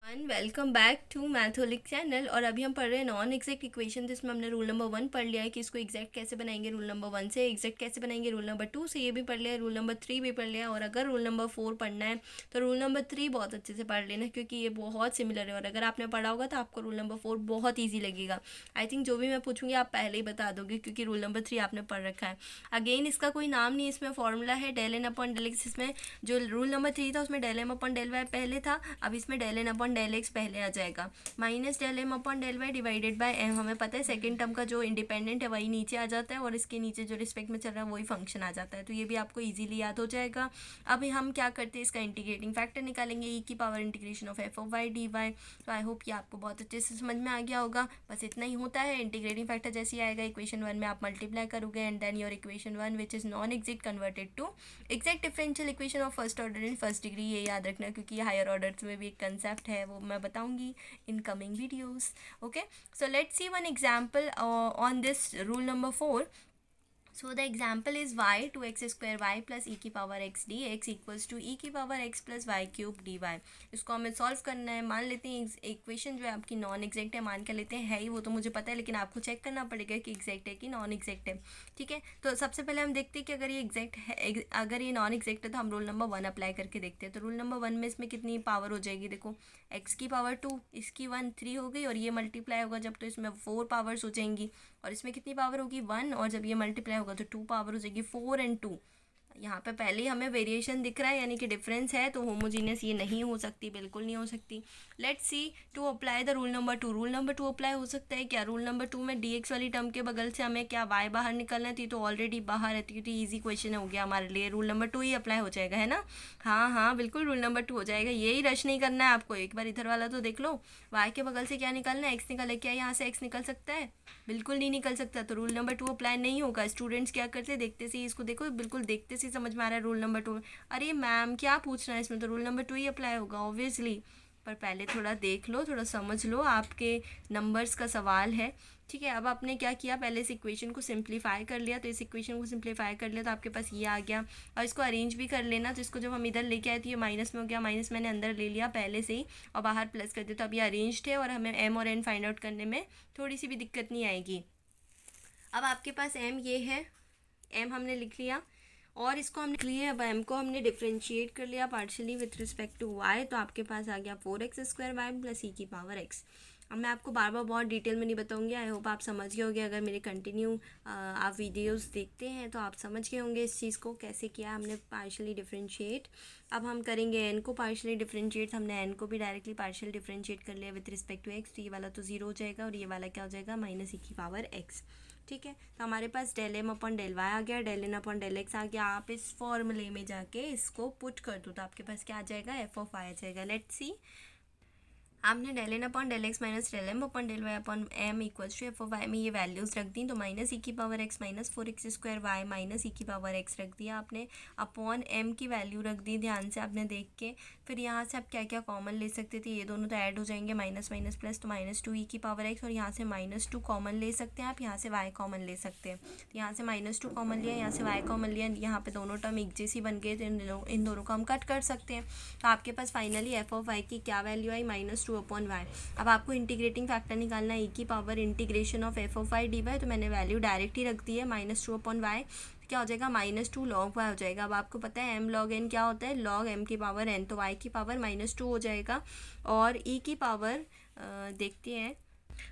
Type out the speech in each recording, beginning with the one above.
Welcome back to Matholic channel. और अभी हम पढ़ रहे हैं नॉन एग्जैक्ट इक्वेशन, जिसमें हमने रूल नंबर 1 पढ़ लिया है कि इसको एग्जैक्ट कैसे बनाएंगे, रूल नंबर 1 से एग्जैक्ट कैसे बनाएंगे, रूल नंबर 2 से ये भी पढ़ लिया है, रूल नंबर 3 भी पढ़ लिया है। और अगर रूल नंबर 4 पढ़ना है तो रूल नंबर 3 बहुत अच्छे से पढ़ लेना, क्योंकि ये बहुत सिमिलर है। और अगर आपने पढ़ा होगा तो आपको रूल नंबर 4 बहुत ईजी लगेगा। आई थिंक जो भी मैं पूछूंगी आप पहले ही बता दोगे, क्योंकि रूल नंबर 3 आपने पढ़ रखा है। अगेन इसका कोई नाम नहीं, इसमें फॉर्मूला है del N upon del X. इसमें जो रूल नंबर 3 था उसमें del M upon del Y पहले था, अब इसमें del N upon del X पहले आ जाएगा। Minus del M upon del Y divided by M. हमें पता है सेकंड टर्म का जो इंडिपेंडेंट है वही नीचे आ जाता है, और इसके नीचे जो रिस्पेक्ट में चल रहा है वही फंक्शन आ जाता है। तो ये भी आपको इजीली याद हो जाएगा। अब हम क्या करते हैं, इसका इंटीग्रेटिंग फैक्टर निकालेंगे, ई की power integration of F of Y D Y. तो आई होप ये आपको बहुत अच्छे से समझ में आ गया होगा। बस इतना ही होता है। इंटीग्रेटिंग फैक्टर जैसे ही आएगा इक्वेशन 1 में आप मल्टीप्लाई करोगे, and then your equation 1 which is non exact converted to exact differential equation of first order in first degree. ये याद रखना, क्योंकि ये हायर ऑर्डर्स में भी एक कंसेप्ट है, वो मैं बताऊंगी in coming videos. Okay, so let's see one example on this rule number 4. So the example is y 2x square y plus e की power x dx equals to e की power x plus y cube dy। इसको हमें solve करना है। मान लेते हैं equation जो है आपकी नॉन एग्जैक्ट है, मान के लेते हैं है ही, वो तो मुझे पता है, लेकिन आपको चेक करना पड़ेगा कि एग्जैक्ट है कि नॉन एग्जैक्ट है। ठीक है, तो सबसे पहले हम देखते हैं कि अगर ये एग्जैक्ट है, अगर ये नॉन एग्जैक्ट है तो हम रूल नंबर 1 अप्लाई करके देखते हैं। तो रूल नंबर 1 में इसमें कितनी पावर हो जाएगी, देखो x की पावर 2, इसकी 1 3 हो गई, और ये मल्टीप्लाई होगा जब तो इसमें 4 पावर्स हो जाएंगी, और इसमें कितनी पावर होगी 1, और जब ये मल्टीप्लाई होगा तो 2 पावर हो जाएगी 4 एंड 2। यहाँ पे पहले ही हमें वेरिएशन दिख रहा है, यानी कि डिफरेंस है, तो होमोजीनियस ये नहीं हो सकती, बिल्कुल नहीं हो सकती। Let's see to apply the rule number 2। Rule number 2 apply हो सकता है क्या, रूल नंबर 2 में dx वाली टर्म के बगल से हमें क्या y बाहर निकलना थी, तो ऑलरेडी बाहर है, तो ईजी क्वेश्चन हो गया हमारे लिए। रूल नंबर 2 ही अप्लाई हो जाएगा, है ना। हाँ हाँ बिल्कुल रूल नंबर 2 हो जाएगा, यही रश नहीं करना है आपको। एक बार इधर वाला तो देख लो, y के बगल से क्या निकलना है, x निकले, क्या यहाँ से x निकल सकता है, बिल्कुल नहीं निकल सकता। तो रूल नंबर 2 अप्लाई नहीं होगा। स्टूडेंट्स क्या करते हैं, देखते से इसको देखो, बिल्कुल देखते से समझ में आ रहा है रूल नंबर 2। अरे मैम क्या पूछना है इसमें, तो रूल नंबर 2 ही अप्लाई होगा ऑब्वियसली। पर पहले थोड़ा देख लो, थोड़ा समझ लो, आपके नंबर्स का सवाल है। ठीक है, अब आपने क्या किया, पहले इस इक्वेशन को सिंप्लीफाई कर लिया। तो इस इक्वेशन को सिंप्लीफाई कर लिया तो आपके पास ये आ गया। और इसको अरेंज भी कर लेना। तो इसको जब हम इधर लेके आए तो ये माइनस में हो गया, माइनस मैंने अंदर ले लिया पहले से ही, और बाहर प्लस कर दिया। तो अब ये अरेंज्ड है, और हमें एम और एन फाइंड आउट करने में थोड़ी सी भी दिक्कत नहीं आएगी। अब आपके पास एम ये है, एम हमने लिख लिया, और इसको हमने लिख लिया। अब एम को हमने डिफ्रेंशिएट कर लिया partially with respect to Y. तो आपके पास आ गया 4x square Y plus E की पावर एक्स। अब मैं आपको बार बार बहुत डिटेल में नहीं बताऊंगी, आई होप आप समझ गए होंगे। अगर मेरे कंटिन्यू आप वीडियोस देखते हैं तो आप समझ गए होंगे इस चीज़ को कैसे किया हमने पार्शियली डिफ्रेंशिएट। अब हम करेंगे एन को पार्शियली डिफ्रेंशिएट। हमने एन को भी डायरेक्टली पार्शियल डिफ्रेंशिएट कर लिया विथ रिस्पेक्ट टू एक्स। तो ये वाला तो 0 हो जाएगा, और ये वाला क्या हो जाएगा, माइनस ई की पावर एक्स। ठीक है, तो हमारे पास del M upon del Y आ गया, del N upon del X आ गया। आप इस फॉर्मूले में जाके इसको पुट कर दो तो आपके पास क्या आ जाएगा, एफ ऑफ वाई आ जाएगा। लेट्स सी, आपने del N upon del X minus del M upon del Y upon M equals to F of Y में ये वैल्यूज़ रख दी। तो माइनस ई की power X minus 4x square Y minus E की power x रख दिया आपने, अपॉन एम की वैल्यू रख दी ध्यान से आपने देख के। फिर यहाँ से आप क्या क्या कॉमन ले सकते थे, ये दोनों तो ऐड हो जाएंगे, माइनस माइनस प्लस, तो माइनस 2 ई की पावर एक्स, और यहाँ से माइनस 2 कॉमन ले सकते हैं आप, यहाँ से वाई कॉमन ले सकते हैं। तो यहाँ से माइनस 2 कॉमन लिया, यहाँ से वाई कॉमन लिया, यहाँ पे दोनों टर्म एक जैसी बन गए, तो इन दोनों को हम कट कर सकते हैं। तो आपके पास फाइनली एफ ऑफ वाई की क्या वैल्यू आई, -2 अपॉन वाई। अब आपको इंटीग्रेटिंग फैक्टर निकालना है, ई की power integration of F of Y D Y. तो मैंने वैल्यू डायरेक्ट ही रख दी है, -2 अपॉन वाई। क्या हो जाएगा, -2 लॉग वाई हो जाएगा। अब आपको पता है एम लॉग एन क्या होता है, लॉग एम की पावर एन। तो वाई की पावर -2 हो जाएगा, और ई की पावर देखते हैं।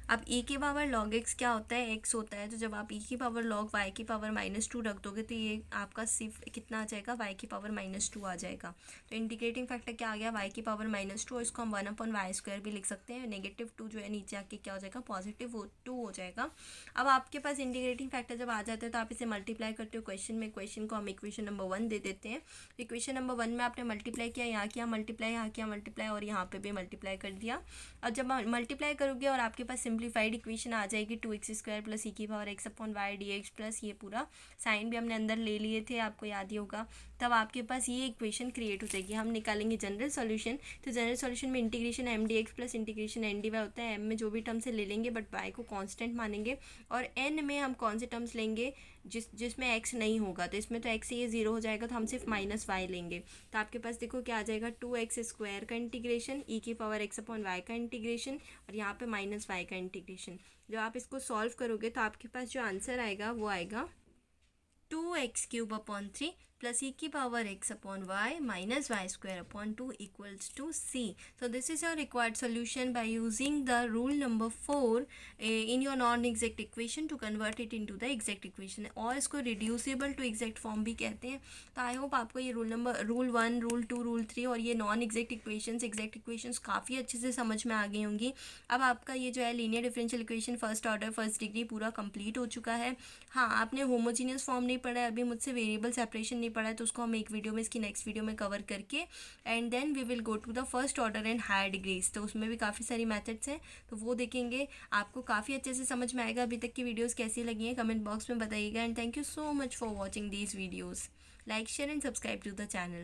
अब e की पावर लॉग x क्या होता है, x होता है। तो जब आप e की पावर लॉग y की पावर -2 रख दोगे तो ये आपका सिर्फ कितना आ जाएगा, y की पावर -2 आ जाएगा। तो इंटीग्रेटिंग फैक्टर क्या आ गया, y की पावर -2, और इसको हम 1 अपॉन वाई स्क्वायर भी लिख सकते हैं। -2 जो है नीचे आके क्या हो जाएगा, +2 हो जाएगा। अब आपके पास इंटीग्रेटिंग फैक्टर जब आ जाता है तो आप इसे मल्टीप्लाई करते हो क्वेश्चन में। क्वेश्चन को हम इक्वेशन नंबर 1 दे देते हैं। इक्वेशन नंबर 1 में आपने मल्टीप्लाई किया, यहाँ किया मल्टीप्लाई, यहाँ किया मल्टीप्लाई, और यहाँ पे भी मल्टीप्लाई कर दिया। और जब मल्टीप्लाई करोगे और आपके पास सिंप्लीफाइड इक्वेशन आ जाएगी, 2x स्क्वायर प्लस ई की power X upon Y D X plus, ये पूरा साइन भी हमने अंदर ले लिए थे, आपको याद ही होगा। तब आपके पास ये इक्वेशन क्रिएट हो जाएगी। हम निकालेंगे जनरल सॉल्यूशन, तो जनरल सॉल्यूशन में integration M D X plus integration N D Y होता है। एम में जो भी टर्म्स से ले लेंगे बट वाई को कांस्टेंट मानेंगे, और एन में हम कौन से टर्म्स लेंगे जिसमें एक्स नहीं होगा, तो इसमें तो एक्स से ये जीरो हो जाएगा, तो हम सिर्फ माइनस वाई लेंगे। तो आपके पास देखो क्या आ जाएगा, 2x² का इंटीग्रेशन ई की पावर x अपॉन वाई का इंटीग्रेशन, और यहाँ पे माइनस वाई का इंटीग्रेशन। जब आप इसको सॉल्व करोगे तो आपके पास जो आंसर आएगा वो आएगा 2x³ अपॉन 3 प्लस ई की power x upon Y minus y² upon 2 equals to c. So this is your required solution by using the rule number 4 in your non-exact equation to convert it into the exact equation, और इसको reducible to exact form भी कहते हैं। तो I hope आपको ये rule 1, rule 2, rule 3 और ये non exact equations exact equations काफ़ी अच्छे से समझ में आ गई होंगी। अब आपका ये जो है linear differential equation first order first degree पूरा कंप्लीट हो चुका है। हाँ, आपने होमोजीनियस फॉर्म नहीं पढ़ा है अभी, मुझसे वेरिएबल सेपरेशन नहीं पढ़ा है, तो उसको हम एक वीडियो में, इसकी नेक्स्ट वीडियो में कवर करके and then we will go to the first order and higher degrees, तो उसमें भी काफ़ी सारी मेथड्स हैं, तो वो देखेंगे। आपको काफ़ी अच्छे से समझ में आएगा। अभी तक की वीडियोस कैसी लगी हैं कमेंट बॉक्स में बताइएगा, and thank you so much for watching these videos. Like, share and subscribe to the channel.